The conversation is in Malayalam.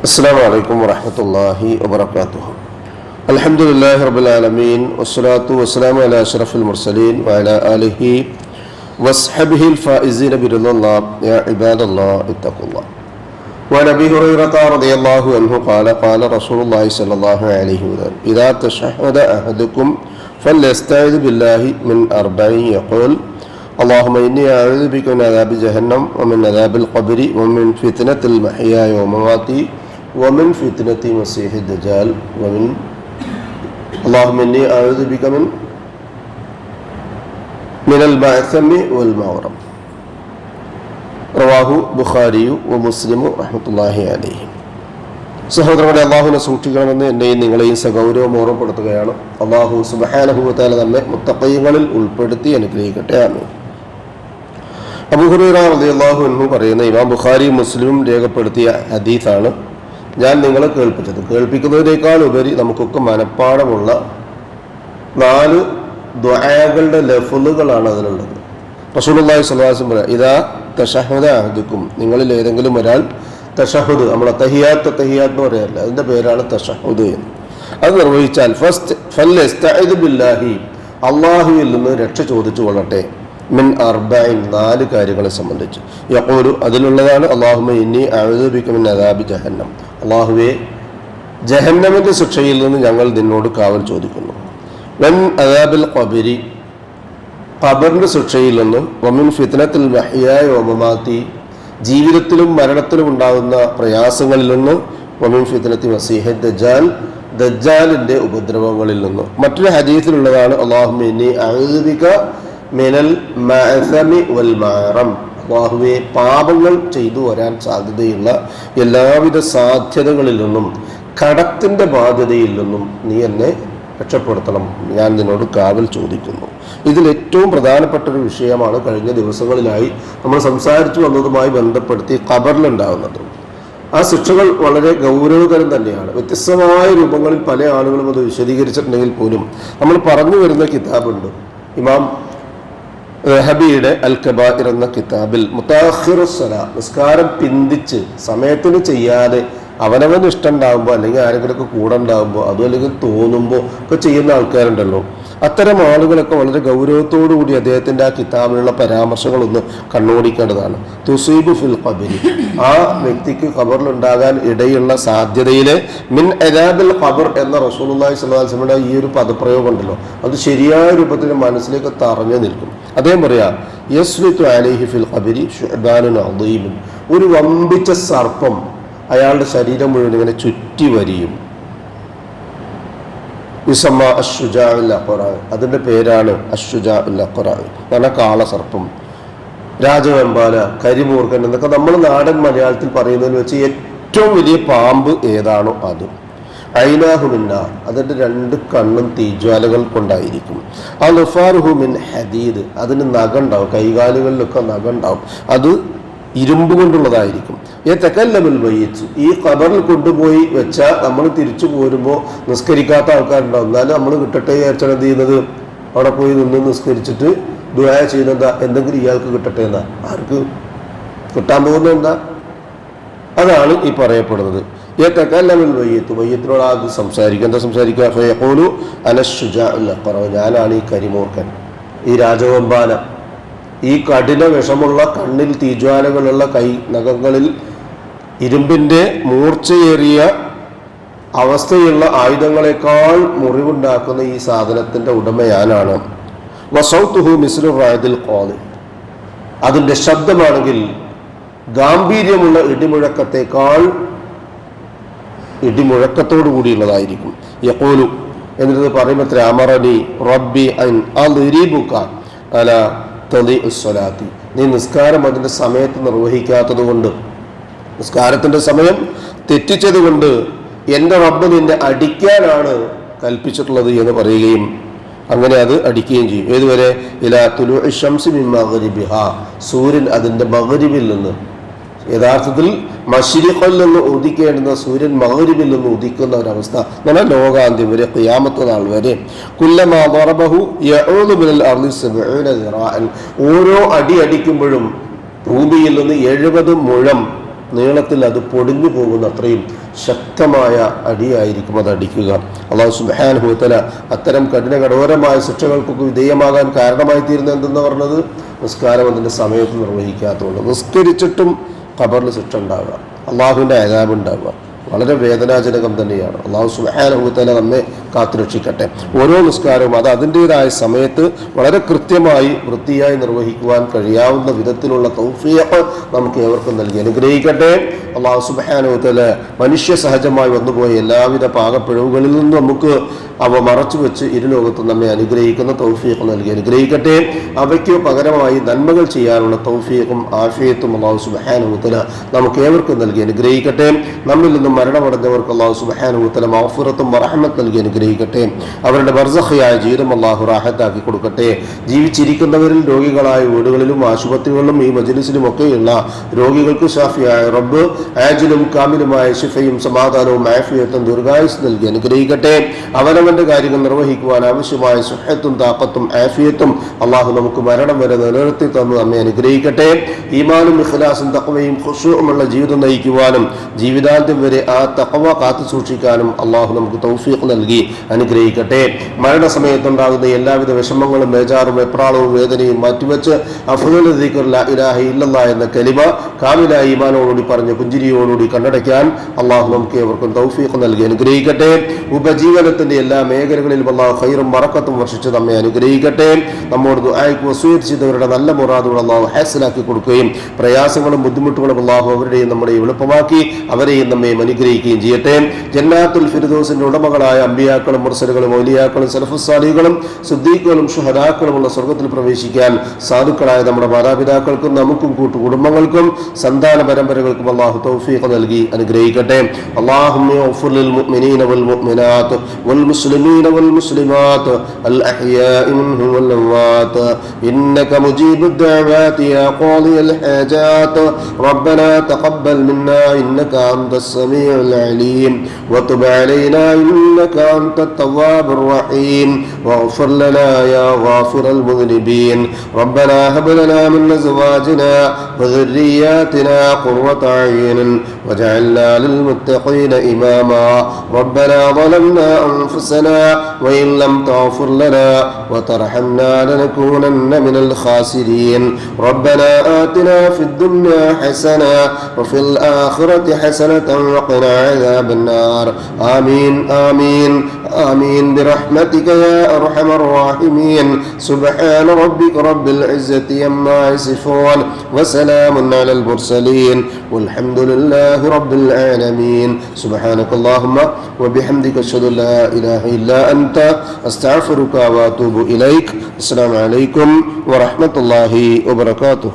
السلام عليكم ورحمة الله وبركاته. الحمد لله رب العالمين والصلاة والسلام على أشرف المرسلين وعلى آله وصحبه الفائزين برضا الله. يا عباد الله اتقوا الله. وعن أبي هريرة رضي الله عنه قال قال رسول الله صلى الله عليه وسلم إذا تشهد أحدكم فليستعذ بالله من أربع يقول اللهم إني أعوذ بك من عذاب جهنم ومن عذاب القبر ومن فتنة المحيا والممات ومن فتنة مسيح الدجال ومن اللهم إني أعوذ بك من المعثم والمغرم. റവാഹു ബുഖാരിയു വ മുസ്ലിമു റഹ്മത്തുള്ളാഹി അലൈഹി. സഹോദരങ്ങളെ, അള്ളാഹുവിനെ സൂക്ഷിക്കണമെന്ന് എന്നെയും നിങ്ങളെയും സഗൗരവം ഓർമ്മപ്പെടുത്തുകയാണ്. അള്ളാഹു സുബ്ഹാനഹു വ തആല നമ്മെ മുത്തഖീങ്ങളിൽ ഉൾപ്പെടുത്തി അനുഗ്രഹിക്കട്ടെ. ആമീൻ. അബൂ ഹുറൈറ റളിയല്ലാഹു അൻഹു പറയുന്ന ഇമാം ബുഖാരിയും മുസ്ലിമും രേഖപ്പെടുത്തിയ ഹദീസാണ് ഞാൻ നിങ്ങളെ കേൾപ്പിച്ചത്. കേൾപ്പിക്കുന്നതിനേക്കാൾ ഉപരി നമുക്കൊക്കെ മനഃപ്പാടമുള്ള 4 ദുആകളുടെ ലഫ്ളുകളാണ് അതിലുള്ളത്. റസൂലുള്ളാഹി സ്വല്ലല്ലാഹു അലൈഹി വസല്ലം പറയാം, ഇദാ തശഹദ അഹദുക്കും, നിങ്ങളിൽ ഏതെങ്കിലും ഒരാൾ തശഹുദ്, നമ്മളെ തഹിയാത്ത് എന്ന് പറയാറില്ല, അതിൻ്റെ പേരാണ് തശഹുദ് എന്ന്. അത് നിർവഹിച്ചാൽ ഫൽയസ്തഇദ് ബില്ലാഹി, അള്ളാഹുവിൽ നിന്ന് രക്ഷ ചോദിച്ചു കൊള്ളട്ടെ. മിൻ അർബഇൻ, 4 കാര്യങ്ങളെ സംബന്ധിച്ച്. യഖൂലു, അതിലുള്ളതാണ് അല്ലാഹുമ്മ ഇന്നി അഊദു ബിക മിൻ അദാബി ജഹന്നം, അള്ളാഹുവേ ജഹന്നമിൻ്റെ ശിക്ഷയിൽ നിന്ന് ഞങ്ങൾ നിന്നോട് കാവൽ ചോദിക്കുന്നു. വൻ അദാബിൽ ഖബരി, ഖബറിൻ്റെ ശിക്ഷയിൽ നിന്ന്. വമിൻ ഫിത്നത്തിൽ മഹ്യായ വമമാതി, ജീവിതത്തിലും മരണത്തിലും ഉണ്ടാകുന്ന പ്രയാസങ്ങളിൽ നിന്ന്. വമിൻ ഫിത്നത്തി മസീഹ് ദജ്ജാൽ, ദജ്ജാലിൻ്റെ ഉപദ്രവങ്ങളിൽ നിന്ന്. മറ്റൊരു ഹദീസിലുള്ളതാണ് അല്ലാഹുമ്മ ഇന്നി അഊദു ബിക മിനൽ മഅസമി വൽ മഅറം, അല്ലാഹുവേ പാപങ്ങൾ ചെയ്തു വരാൻ സാധ്യതയുള്ള എല്ലാവിധ സാധ്യതകളിൽ നിന്നും കടത്തിൻ്റെ ബാധ്യതയിൽ നിന്നും നീ എന്നെ രക്ഷപ്പെടുത്തണം, ഞാൻ നിന്നോട് കാവൽ ചോദിക്കുന്നു. ഇതിൽ ഏറ്റവും പ്രധാനപ്പെട്ട ഒരു വിഷയമാണ് കഴിഞ്ഞ ദിവസങ്ങളിലായി നമ്മൾ സംസാരിച്ചു വന്നതുമായി ബന്ധപ്പെടുത്തി ഖബറിലുണ്ടാകുന്നത്. ആ ശിക്ഷകൾ വളരെ ഗൗരവതരം തന്നെയാണ്. വ്യത്യസ്തമായ രൂപങ്ങളിൽ പല ആളുകളും അത് വിശദീകരിച്ചിട്ടുണ്ടെങ്കിൽ പോലും നമ്മൾ പറഞ്ഞു വരുന്ന കിതാബുണ്ട്. ഇമാം റഹബിയുടെ അൽ കബാഇർ എന്ന കിതാബിൽ മുതഅഖിറുസ് സലാ, നിസ്കാരം പിന്തിച്ച് സമയത്തിന് ചെയ്യാതെ അവനവൻ ഇഷ്ടം ഉണ്ടാകുമ്പോൾ അല്ലെങ്കിൽ ആരെങ്കിലുമൊക്കെ കൂടെ ഉണ്ടാകുമ്പോൾ അതും അല്ലെങ്കിൽ തോന്നുമ്പോൾ ഒക്കെ ചെയ്യുന്ന ആൾക്കാരുണ്ടല്ലോ, അത്തരം ആളുകളൊക്കെ വളരെ ഗൗരവത്തോടു കൂടി അദ്ദേഹത്തിൻ്റെ ആ കിതാബിലുള്ള പരാമർശങ്ങളൊന്ന് കണ്ണോടിക്കേണ്ടതാണ്. തുസീബു ഫിൽ ഖബരി, ആ വ്യക്തിക്ക് ഖബറിലുണ്ടാകാൻ ഇടയുള്ള സാധ്യതയിലെ മിൻ അദാബിൽ ഖബർ എന്ന റസൂലുള്ളാഹി സ്വല്ലല്ലാഹു അലൈഹി വസല്ലമയുടെ ഈ ഒരു പദപ്രയോഗം ഉണ്ടല്ലോ, അത് ശരിയായ രൂപത്തിൽ മനസ്സിലേക്ക് തറഞ്ഞു നിൽക്കും. അദ്ദേഹം പറയാം, യസ്ലിതു അലൈഹി ഫിൽ ഖബരി ശുഅബാനുൻ അദീമുൻ, ഒരു വമ്പിച്ച സർപ്പം അയാളുടെ ശരീരം മുഴുവൻ ഇങ്ങനെ ചുറ്റി വരിയും. യുസമ്മ അശ്ശുജാഉൽ അഖ്റാ, അതിൻ്റെ പേരാണ് അശ്ശുജാഉൽ അഖ്റാ, നല്ല കാളസർപ്പം, രാജവെമ്പാല, കരിമൂർഖൻ എന്നൊക്കെ നമ്മൾ നാടൻ മലയാളത്തിൽ പറയുന്നതിന് വെച്ച് ഏറ്റവും വലിയ പാമ്പ് ഏതാണോ അത്. ഐനാഹു മിൻ നാർ, അതിൻ്റെ 2 കണ്ണും തീജ്വാലകൾ കൊണ്ടായിരിക്കും. അൽഫാറുഹു മിൻ ഹദീദ്, അതിന് നഖം ഉണ്ടാവും, കൈകാലുകളിലൊക്കെ നഖം ഉണ്ടാവും, അത് ഇരുമ്പ് കൊണ്ടുള്ളതായിരിക്കും. യതകല്ലമുൽ മയ്യിത്ത്, ഈ ഖബറിൽ കൊണ്ടുപോയി വെച്ചാൽ നമ്മൾ തിരിച്ചു പോരുമ്പോൾ നിസ്കരിക്കാത്ത ആൾക്കാരുണ്ടാവും, എന്നാലും നമ്മൾ കിട്ടട്ടെ വിചാരിച്ചാൽ എന്ത് ചെയ്യുന്നത്, അവിടെ പോയി നിന്ന് നിസ്കരിച്ചിട്ട് ദുആ ചെയ്യുന്നതാ, എന്തെങ്കിലും ഇയാൾക്ക് കിട്ടട്ടെ എന്നാ. ആർക്ക് കിട്ടാൻ പോകുന്നത് എന്താ? അതാണ് ഈ പറയപ്പെടുന്നത്. യതകല്ലമുൽ മയ്യിത്ത്, മയ്യിത്തിനോട് അത് സംസാരിക്കുക. എന്താ സംസാരിക്കുക? ഫയഖൂലു അനശ്ശുജാഉൽ അഖ്റ, ഞാനാണ് ഈ കരിമൂർഖൻ, ഈ രാജവെമ്പാല, ഈ കഠിന വിഷമുള്ള കണ്ണിൽ തീജ്വാലകളുള്ള കൈ നഖങ്ങളിൽ ഇരുമ്പിൻ്റെ മൂർച്ചയേറിയ അവസ്ഥയുള്ള ആയുധങ്ങളെക്കാൾ മുറിവുണ്ടാക്കുന്ന ഈ സാധനത്തിൻ്റെ ഉടമ ഞാനാണ്. വസൗതുഹു മിസ്ലു റഅദിൽ ഖാദി, അതിൻ്റെ ശബ്ദമാണെങ്കിൽ ഗാംഭീര്യമുള്ള ഇടിമുഴക്കത്തേക്കാൾ ഇടിമുഴക്കത്തോടു കൂടിയുള്ളതായിരിക്കും. യഖൂലു, എന്നിട്ട് പറയുമ്പോൾ അമറനി റബ്ബി അൻ അദ്രിബുക അലാ തളിഉസ്സലാത്തി, നീ നിസ്കാരം അതിൻ്റെ സമയത്ത് നിർവഹിക്കാത്തത് കൊണ്ട്, നിസ്കാരത്തിൻ്റെ സമയം തെറ്റിച്ചത് കൊണ്ട് എൻ്റെ റബ്ബ് നിന്നെ അടിക്കാനാണ് കൽപ്പിച്ചിട്ടുള്ളത് എന്ന് പറയുകയും അങ്ങനെ അത് അടിക്കുകയും ചെയ്യും. ഏതുവരെ? ഇലാ തുലൂഇ ശംസി മിൻ മഗ്രിബിഹാ, സൂര്യൻ അതിൻ്റെ മഗ്രിബിൽ നിന്ന്, യഥാർത്ഥത്തിൽ മശ്രിഖിൽ നിന്ന് ഉദിക്കേണ്ടുന്ന സൂര്യൻ മഗ്രിബിൽ നിന്ന് ഉദിക്കുന്ന ഒരവസ്ഥ എന്നാൽ ലോകാന്ത്യം വരെ, ഖിയാമത്ത് നാൾ വരെ. കുല്ലമാ ദറബഹു യഊദു മിനൽ അർളി 70 ദിറാഅൻ, ഓരോ അടി അടിക്കുമ്പോഴും ഭൂമിയിൽ നിന്ന് 70 മുഴം നീളത്തിൽ അത് പൊടിഞ്ഞു പോകുന്ന അത്രയും ശക്തമായ അടിയായിരിക്കും അത് അടിക്കുക. അല്ലാഹു സുബ്ഹാനഹു വ തആല അത്തരം കഠോരമായ ശിക്ഷകൾക്കൊക്കെ വിധേയമാകാൻ കാരണമായി തീരുന്നത് എന്തെന്ന് പറഞ്ഞത് നിസ്കാരം അതിൻ്റെ സമയത്ത് നിർവഹിക്കാത്തതുകൊണ്ട്. നിസ്കരിച്ചിട്ടും ഖബറിൽ ശിക്ഷ ഉണ്ടാവുക, അള്ളാഹുവിൻ്റെ അദാബ് ഉണ്ടാവുക, വളരെ വേദനാജനകം തന്നെയാണ്. അല്ലാഹു സുബ്ഹാനഹു വ തആല നമ്മെ കാത്തുരക്ഷിക്കട്ടെ. ഓരോ നിസ്കാരവും അത് അതിൻ്റെതായ സമയത്ത് വളരെ കൃത്യമായി വൃത്തിയായി നിർവഹിക്കുവാൻ കഴിയാവുന്ന വിധത്തിലുള്ള തൗഫീഖ് നമുക്ക് ഏവർക്കും നൽകി അനുഗ്രഹിക്കട്ടെ. അല്ലാഹു സുബ്ഹാനഹു വ തആല മനുഷ്യ സഹജമായി വന്നുപോയ എല്ലാവിധ പാകപ്പിഴവുകളിൽ നിന്നും നമുക്ക് അവ മറച്ചു വെച്ച് ഇരുലോകത്തും നമ്മെ അനുഗ്രഹിക്കുന്ന തൗഫീഖ് നൽകി അനുഗ്രഹിക്കട്ടെ. അവയ്ക്ക് പകരമായി നന്മകൾ ചെയ്യാനുള്ള തൗഫീഖും ആഫിയത്തും അല്ലാഹു സുബ്ഹാനഹു വ തആല നമുക്ക് ഏവർക്കും നൽകി അനുഗ്രഹിക്കട്ടെ. നമ്മിൽ നിന്നും മരണമടഞ്ഞവർക്ക് അല്ലാഹു സുബ്ഹാനഹു വ തആല മഗ്ഫിറത്തും റഹ്മത്തും നൽകി അനുഗ്രഹിക്കട്ടെ. അവരുടെ ബർസഖിയായ ജീവിതം അല്ലാഹു റാഹത്താക്കി കൊടുക്കട്ടെ. ജീവിച്ചിരിക്കുന്നവരിൽ രോഗികളായ വീടുകളിലും ആശുപത്രികളിലും ഈ മജ്ലിസിലും ഒക്കെയുള്ള രോഗികൾക്ക് ഷാഫിയായ റബ്ബ് ആജിലും കാമിലുമായ ശിഫയും സമാധാനവും ആഫിയത്തും ദീർഘായുസ് നൽകി അനുഗ്രഹിക്കട്ടെ. അവനവന്റെ കാര്യങ്ങൾ നിർവഹിക്കുവാൻ ആവശ്യമായ സുഹത്തും താഖത്തും ആഫിയത്തും അള്ളാഹു നമുക്ക് മരണം വരെ നിലനിർത്തി തന്നു നമ്മെ അനുഗ്രഹിക്കട്ടെ. ഈമാനും ഇഖ്ലാസും തഖ്വയും ഖുശൂഉമുള്ള ജീവിതം നയിക്കുവാനും ജീവിതാന്ത്യം വരെ ആ തഖ്വ കാത്തു സൂക്ഷിക്കാനും അള്ളാഹു നമുക്ക് തൗഫീഖ് നൽകി അനുഗ്രഹിക്കട്ടെ. മരണസമയത്തുണ്ടാകുന്ന എല്ലാവിധ വിഷമങ്ങളും ബേജാറും വെപ്രാളവും വേദനയും മാറ്റിവെച്ച് അഫ്ളൽ ദിക്ർ ലാ ഇലാഹ ഇല്ലല്ലാഹ് എന്ന കലിമ കാമിലായ ഈമാനോടുകൂടി പറഞ്ഞ് പുഞ്ചിരിയോടുകൂടി കണ്ണടയ്ക്കാൻ അള്ളാഹു നമുക്ക് ഏവർക്കും തൗഫീഖ് നൽകി അനുഗ്രഹിക്കട്ടെ. ഉപജീവനത്തിന്റെ എല്ലാ മേഖലകളിലും അള്ളാഹു ഖൈറും ബറക്കത്തും വർഷിച്ച് നമ്മെ അനുഗ്രഹിക്കട്ടെ. നമ്മോട് ദുആയ്ക്ക് വസിയത്ത് ചെയ്തവരുടെ നല്ല മുറാദുകൾ അള്ളാഹു ഹാസിലാക്കി കൊടുക്കുകയും പ്രയാസങ്ങളും ബുദ്ധിമുട്ടുകളും അള്ളാഹു അവരുടെയും നമ്മുടെയും എളുപ്പമാക്കി അവരെയും നമ്മയും അനുഗ്രഹിക്കുകയും ചെയ്യട്ടെ. ജന്നാത്തുൽ ഫിർദൗസിന്റെ ഉടമകളായ അമ്പിയാക്കളും മുർസലുകളും ഔലിയാക്കളും സലഫുസ് സാലിഹുകളും സിദ്ദീഖുകളും ശുഹദാക്കളുമുള്ള സ്വർഗ്ഗത്തിൽ പ്രവേശിക്കാൻ സാധുക്കളായ നമ്മുടെ മാതാപിതാക്കൾക്കും നമുക്കും കൂട്ടുകുടുംബങ്ങൾക്കും സന്താന പരമ്പരകൾക്കും അള്ളാഹു തൗഫീഖ് നൽകി അനുഗ്രഹിക്കട്ടെ. അല്ലാഹുമ്മ ഗ്ഫിർ ലിൽ മുഅ്മിനീന വൽ മുഅ്മിനാത്ത് വൽ മുസ്ലിമീന വൽ മുസ്ലിമാത്ത് അൽ അഹ്യാഇ മിൻഹും വൽ അംവാത്ത് ഇന്നക മുജീബുദ് ദഅവാതി യാ ഖാദിയൽ ഹാജാത്ത് റബ്ബനാ തഖബ്ബൽ മിന്നാ ഇന്നക അൻതസ് സമീഉൽ അലീം വതുബ് അലൈനാ ഇന്നക അൻതത് തവ്വാബുർ റഹീം വഗ്ഫിർ ലനാ യാ ഗാഫിറൽ മുദ്നിബീൻ റബ്ബനാ ഹബ് ലനാ മിൻ അസ്വാജിനാ വദുർരിയ്യാതിനാ ഖുർറത അയ്യുൻ വജഅൽനാ ലിൽ മുത്തഖീന ഇമാമാ ربنا ظلمنا أنفسنا وإن لم تغفر لنا وترحمنا لنكونن من الخاسرين ربنا آتنا في الدنيا حسنة وفي الآخرة حسنة وقنا عذاب النار آمين آمين آمين برحمتك يا أرحم الراحمين سبحان ربك رب العزة عما يصفون وسلام على المرسلين والحمد لله رب العالمين سبحانك اللهم وبحمدك أشهد أن لا إله إلا أنت أستغفرك وأتوب إليك السلام عليكم ورحمة الله وبركاته.